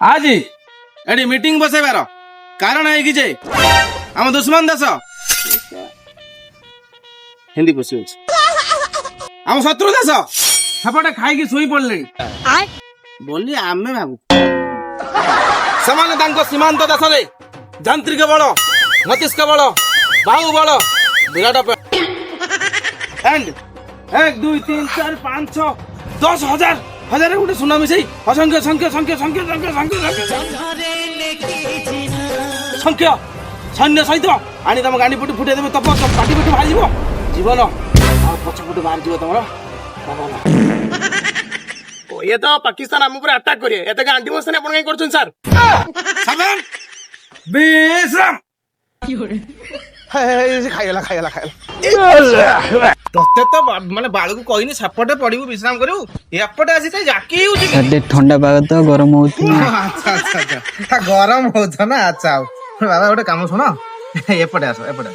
आज eighty meeting बसेबार कारण है कि जे आम दुश्मन देश हिंदी बसी आम शत्रु देश सेपटे खाई शुई पड़े बोली आमे भाबू से सीमांत देश में जांत्रिक बल मस्तिष्क बल बाहु बल विराट एंड 1 2 3 4 5 6 10 हजार हजार गोटे सुना मिसाई असंख्य संख्य संख्य संख्य संख्य संख्य संख्य सैन्य सहित आनी तुम गाड़ी पुटी फुटे देवे तप पाटी पुटी बाहर जीवन पछपटे बाहर जीव तुम ये तो पाकिस्तान आम ऊपर अटैक करिए एते गांडी मोशन आपण कहीं करछन सर सावधान विश्राम खाइला तते तो माने बाळ को कहिनी सपटे पडिबु विश्राम करू एपटे आसी त जाकी होची अरे ठंडा पाग तो गरम होती अच्छा अच्छा अच्छा गरम होछ ना अच्छा बाबा गोटे काम सुनो एपटे आसो एपटे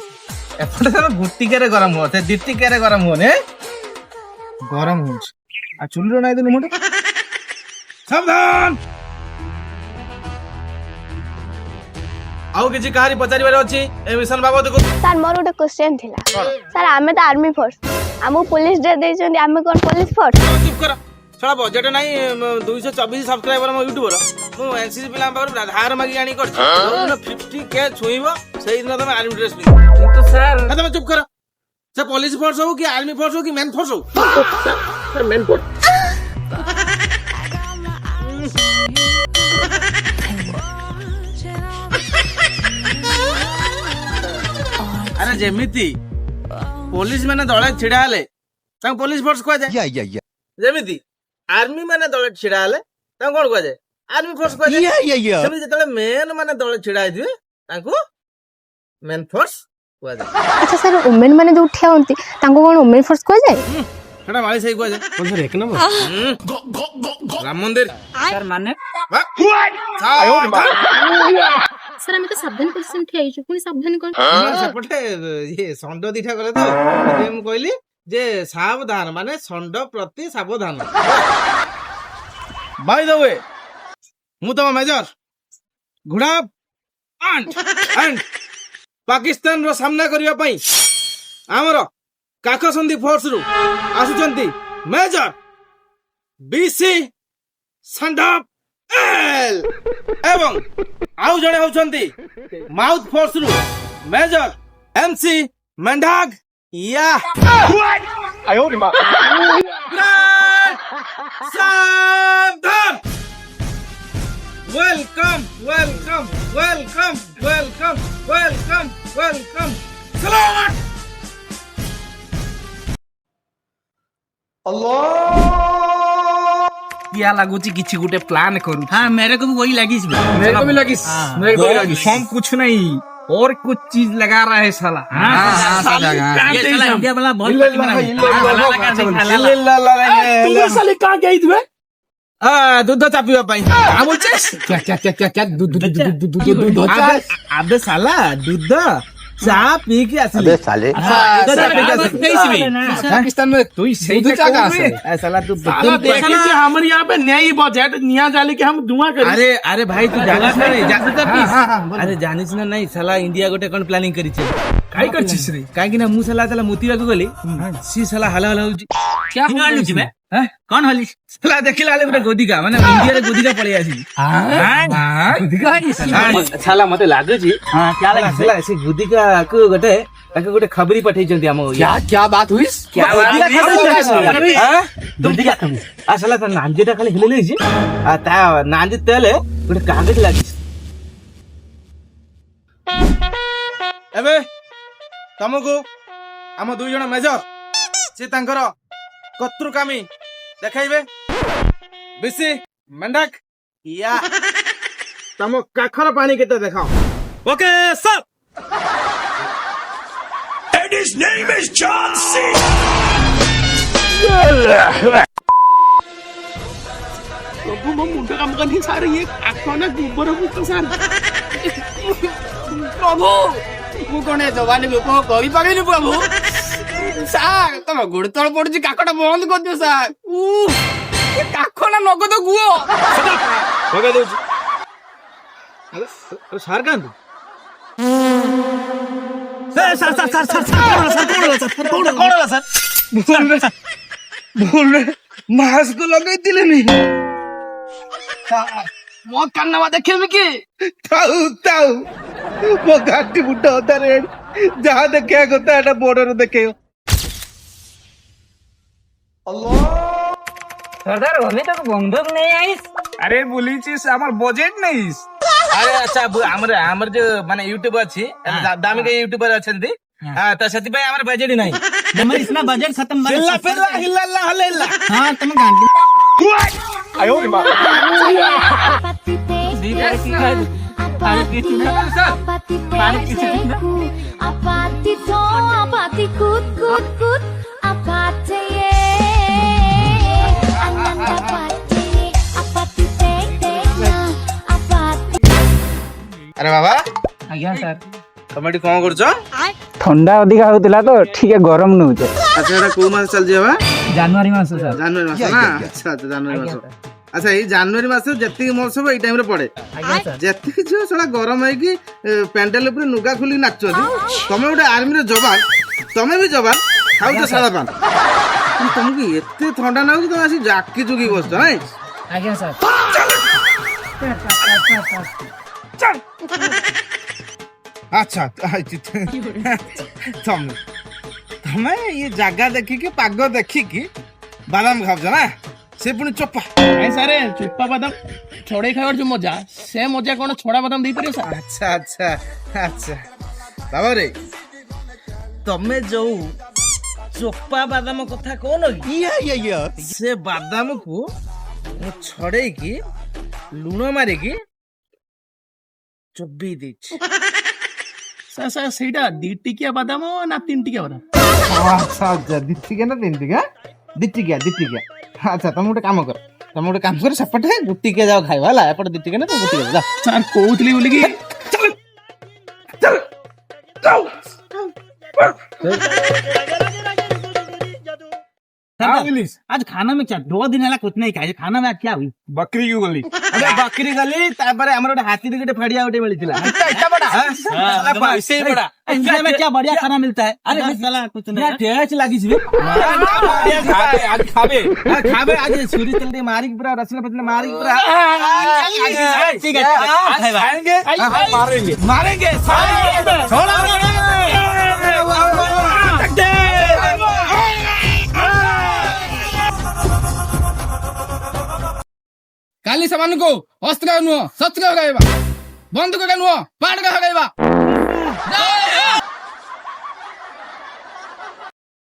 तो गुटिके रे गरम हो ते दिटिके रे गरम हो ने गरम होछ आ चुल्लो नाही देनु मोटे सावधान आउ किछि कहारी पचारिबार अछि ए मिशन बाबत को सर मोर गोटे क्वेश्चन थिला सर आमे तो आर्मी फोर्स आमु पुलिस ड्रेस देछन आमे कोन पुलिस फोर्स चुप कर छड़ा बजट नाही 224 सब्सक्राइबर मो यूट्यूबर मु एनसीसी पिला बाबर धार मागी आनी कर 50 के छुईबो सेही दिन तुम आर्मी ड्रेस पिन तो सर तुम चुप कर से पुलिस फोर्स हो कि आर्मी फोर्स हो कि मैन फोर्स हो सर मेन पोर्ट अरे जेमिति पुलिस माने दळे छिडा हले तां पुलिस फोर्स को जाय जेमिति आर्मी माने दळे छिडा हले तां कोन को जाय आर्मी फोर्स को जाय सेमि जतले मेन माने दळे छिडा हिदिवे तांको मेन फोर्स को जाय अच्छा सर वुमेन माने जो उठिया होंती तांको कोन वुमेन फोर्स को जाय छड़ा माली सही को जाय कौन सर एक नंबर राम मंदिर सर माने सर हमें तो सावधान क्वेश्चन ठिया आइछु पुनी सावधान कर सेपटे ये संड दिठा करे तो जे मु कहली जे सावधान माने संड प्रति सावधान बाय द वे मु तम मेजर घुड़ा एंड पाकिस्तान रो सामना करिया पई हमरो काकसंदी फोर्स रु आसुचंती मेजर बीसी संडप एल एवं आउ जणे होचंती माउथ फोर्स रु मेजर एमसी मेंढाग या आयो रे मां सावधान welcome welcome welcome welcome welcome welcome सलामत क्या लागुची किछि गुटे प्लान करू हाँ मेरे को भी वही लगी मेरे को भी लगी मेरे को भी लगी हम कुछ नहीं और कुछ चीज लगा रहा है साला ये साला इंडिया वाला बहुत तुम साले कहां गई थी दूध चापिबा पई क्या बोलछस क्या दूध आबे साला दूध चा पी के असली अबे साले पाकिस्तान में तू ही सही दूध कहां से साला तू देखी कि हमारे यहाँ पे नई बजट निया जाले कि हम धुआं करें अरे भाई तू जानिस ना नहीं अरे जानिस ना नहीं साला इंडिया गोटे कोन प्लानिंग करी छे काई करछिस रे काहे कि ना मु साला चला मुतीबा को गली सी साला हला हला होची क्या हालू छी बे कौन हली साला देखिला ले गोटे गोदिका माने इंडिया रे गोदिका पळी आसी गोदिका साला मते लागे छी हां क्या लगी साला से गोदिका को गोटे खबरी पठै छथि हम क्या बात हुई क्या बात हां गोदिका कमी आ साला त नांजेटा खाली हिले लेछि आ ता नांजे तेले गोटे कागज लागि एबे तमको हम दुई जण मेजर से तांकर कत्रुकामी देखाइबे बेसी मंडक या तम काखर पानी केते देखाओ okay sir And his name is John C. प्रभु मो मुंडा काम करनी सारे ये आखना गोबर मुक्त सार प्रभु मु कोने जवानी लोक कहि पागेनी प्रभु सार तम गोड़ तळ पडुची काकटा बंद कर दियो सार काखना नगद गुओ ପକେଇ ଦଉଛି। ସାର୍ କାନ୍ଦୁ ମାସ୍କ ଲଗେଇଥିଲେନି। ମୋ କାନମା ଦେଖେଇବି କି? ଥାଉ ଥାଉ ମୋ ଘାଟି ବୁଟ ଅଧାରେ ଯାହା ଦେଖେଇବା କଥା ଏଟା ବୋର୍ଡରେ ଦେଖେଇବ। सरदार होली तक बंदूक नहीं आई। अरे बोलीचिस আমার बजेट नहीं। ଆରେ ଆଚ୍ଛା ଆମର ଯୋଉ ମାନେ ୟୁଟ୍ୟୁବ ଅଛି ଦାମିକା ୟୁଟ୍ୟୁबर ଅଛନ୍ତି ତ ସେଥିପାଇଁ ଆମର ବଜେଟ୍ ନାହିଁ। हमारे इतना बजट खत्म हिल्ला फिल्ला हिल्ला हल्ला हाँ तुम गांधी आयो रे मां अरे बाबा आज्ञा सर तमे एठी कोन करछ? ठंडा अधिका होतिला तो ठीक गरम नउचे। अच्छा एटा को मास चल जेबा? जनवरी मास सर। जनवरी मास ना। अच्छा अच्छा जनवरी मास। अच्छा ये जनवरी मास जति महोत्सव ए टाइम रे पड़े। आज्ञा सर जति जो सला गरम है कि पेंडल ऊपर नुगा खुली नाचोदी। तमे गोटे आर्मी रे जवान तमे भी जवान खाउ तो साला पान। तुमको एते ठंडा ना हो कि तुम आसी जाकी जुगी बसछ नै? आज्ञा सर अच्छा तमे ये जगह देखी कि पाग देखी कि बादाम खाऊ ना से पुणी चोपा नहीं सारे चुप्पा बादाम छोड़े खाइबार जो मजा से मजा कोन छोड़ा बादाम देई परियो सर? अच्छा अच्छा अच्छा बाबा रे तमे जो चोपा बादाम कथा कौन से बादाम को छड़े की लुण मारे की चोबी देछि। सर सर सेटा दी टिकिया बादाम ना तीन टिकिया बादाम? अच्छा अच्छा दिटिके ना तीन टिका दिटिके अच्छा तुम गोटे काम कर सेपटे गुटिके जाओ खाइबा हला एपटे दिटिके ना तो गुटिके जा सर कोउतली बोली कि आज खाना में क्या 2 दिन है कुछ नहीं खाए खाना में क्या हुई बकरी की गोली। अबे बकरी गली तापरे हमर गोटे हाथी दिगटे फड़िया गोटे मिलिथिला इतना बड़ा साला पैसे ही बड़ा इंडिया में क्या बढ़िया खाना मिलता है। अरे साला कुछ नहीं टेस्ट लागी छी आज खाबे आज सूरी तेल दे मारी पूरा रसना पतले मारी पूरा ठीक है खाएंगे मारेंगे छोड़ा काली सामान को अस्त्र का नुह सच का हगाइबा बंदूक का नुह पाड़ का हगाइबा।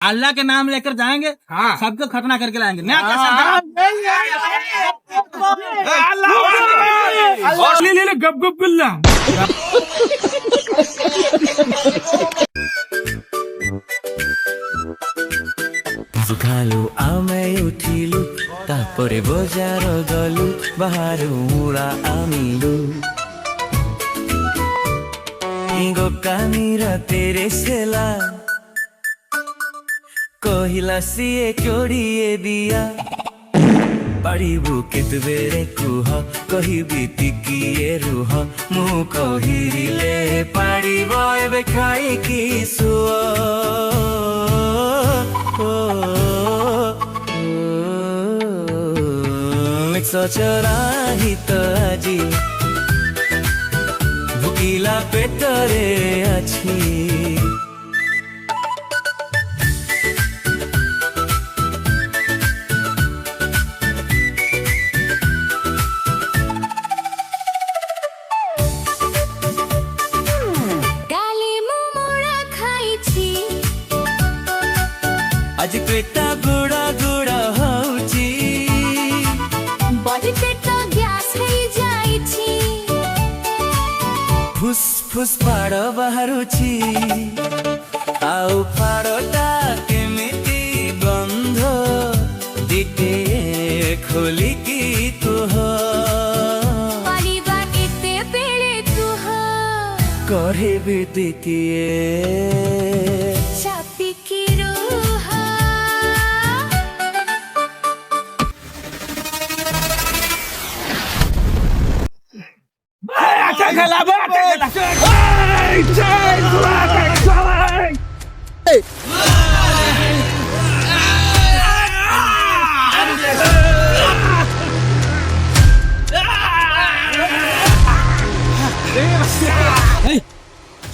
अल्लाह के नाम लेकर जाएंगे सबको खतना करके लाएंगे ना ले गप गप गुल्ला सुखालु आमे उठिलु तापरे बजार गलु बाहर उड़ा आमिलु गोकानीर तेरे सेला कहिला सिए कोड़िए दिया पाड़िबु केतबेरे कुह कहिबि टिकिए रुह मु कहिले पाड़िब एबे खाइकी सुआ सचराहित आजी भुकिला पेटरे अछि आज पेटा गुड़ा गुड़ा होची बॉडी पेटा गैस है जाईची फुस फुस पाड़ बाहरुची आउ पाड़टा केमिति गंध दिटे खोली की तुह परिबा एते बेले तुह करे बितिए चापी की খেলা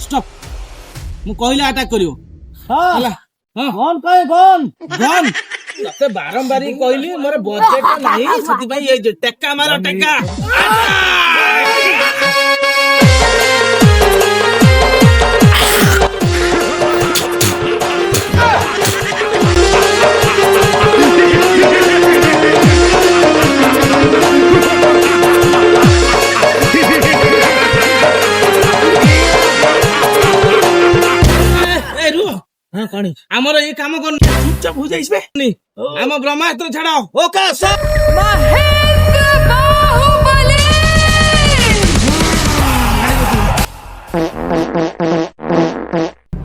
स्टॉप मु कहले अटैक करियो ହେଲା कौन कहे कौन ଗନ୍ ତତେ ବାରମ୍ବାର କହିଲି ମୋର ବଜେଟ ନାହିଁ ସେଥିପାଇଁ ଏଇ ଯେ ଟେକା ମାର ଟେକା हां कहानी ଆମର ଏଇ କାମ କର ଚୁପଚାପ हो जाइबे ଆମ ବ୍ରହ୍ମାସ୍ତ୍ର ଛାଡ ଓକା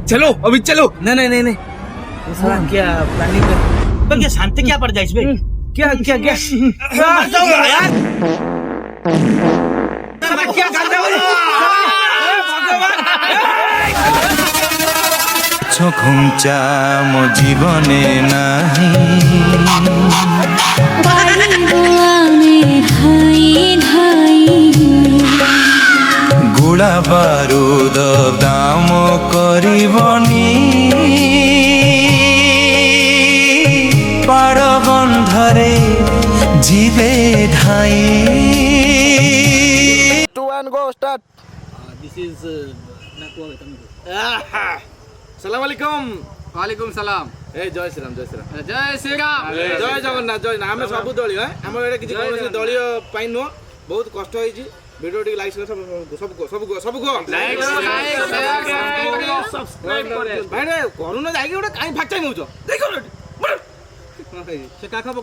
चलो अभी चलो नहीं नहीं नहीं नहीं साला क्या प्लानिंग कर तो क्या शांति क्या पड़ जाइस बे क्या क्या क्या मर जाऊंगा यार साला क्या कर रहे हो খুঁচা মো জীবনে নাহি গুড়া বারুদ দাম করিবনি পাড় বন্ধরে জীবে ধাই दिस इज सलाम वालेकुम वालेकुम सलाम ए जय श्री राम जय श्री राम जय श्री राम जय जगन्नाथ जय आम सब दलीय आम एटा किसी कौन दलीय पाई नुह बहुत कष्ट होती वीडियो टी लाइक सब सब सब सब भाई करूना जाइए गोटे कहीं फाक्चा नौच देख से का खबो